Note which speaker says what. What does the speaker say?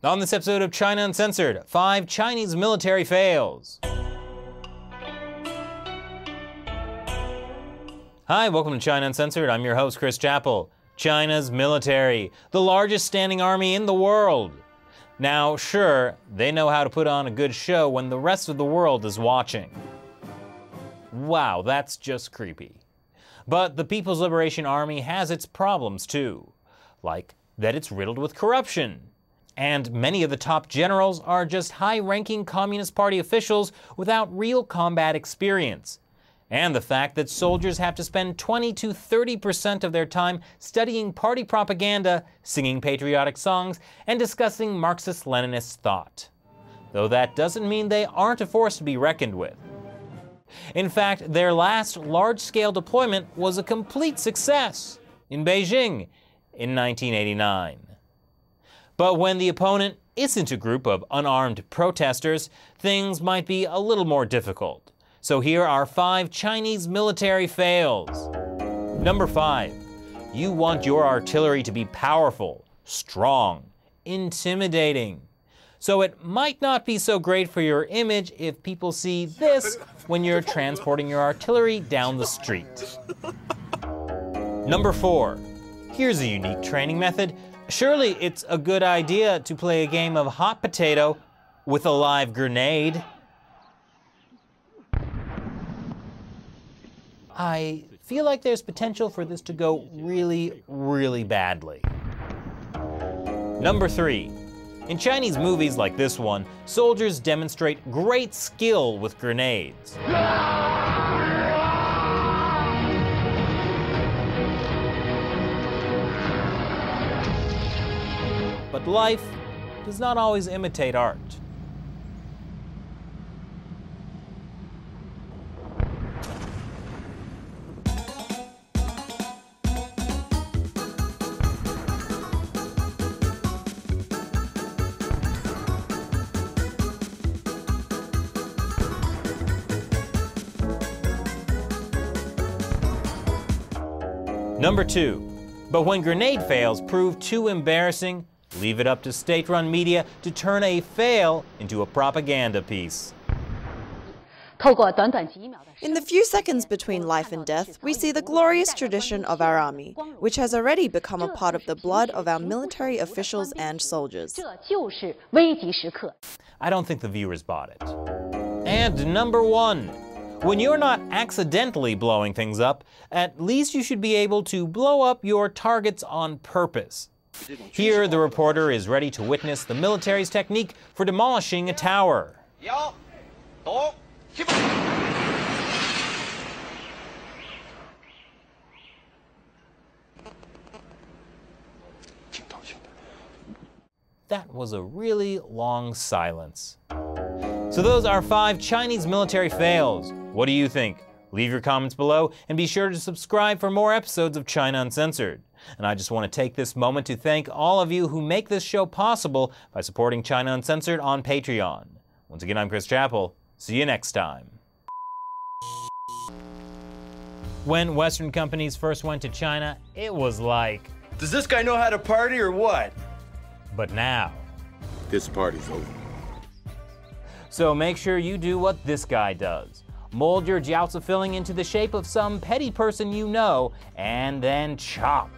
Speaker 1: On this episode of China Uncensored, 5 Chinese military fails. Hi, welcome to China Uncensored. I'm your host, Chris Chappell. China's military, the largest standing army in the world. Now, sure, they know how to put on a good show when the rest of the world is watching. Wow, that's just creepy. But the People's Liberation Army has its problems too, like that it's riddled with corruption. And many of the top generals are just high-ranking Communist Party officials without real combat experience. And the fact that soldiers have to spend 20 to 30% of their time studying party propaganda, singing patriotic songs, and discussing Marxist-Leninist thought. Though that doesn't mean they aren't a force to be reckoned with. In fact, their last large-scale deployment was a complete success in Beijing in 1989. But when the opponent isn't a group of unarmed protesters, things might be a little more difficult. So here are 5 Chinese military fails. Number 5, you want your artillery to be powerful, strong, intimidating. So it might not be so great for your image if people see this when you're transporting your artillery down the street. Number 4, here's a unique training method. Surely it's a good idea to play a game of hot potato with a live grenade. I feel like there's potential for this to go really, really badly. Number 3, in Chinese movies like this one, soldiers demonstrate great skill with grenades. But life does not always imitate art. Number 2, but when grenade fails prove too embarrassing, leave it up to state-run media to turn a fail into a propaganda piece.
Speaker 2: In the few seconds between life and death, we see the glorious tradition of our army, which has already become a part of the blood of our military officials and soldiers.
Speaker 1: I don't think the viewers bought it. And number 1, when you're not accidentally blowing things up, at least you should be able to blow up your targets on purpose. Here, the reporter is ready to witness the military's technique for demolishing a tower. That was a really long silence. So those are 5 Chinese military fails. What do you think? Leave your comments below and be sure to subscribe for more episodes of China Uncensored. And I just want to take this moment to thank all of you who make this show possible by supporting China Uncensored on Patreon. Once again, I'm Chris Chappell. See you next time. When Western companies first went to China, it was like,
Speaker 3: does this guy know how to party or what?
Speaker 1: But now,
Speaker 4: this party's over.
Speaker 1: So make sure you do what this guy does. Mold your jiaozi filling into the shape of some petty person you know, and then chop.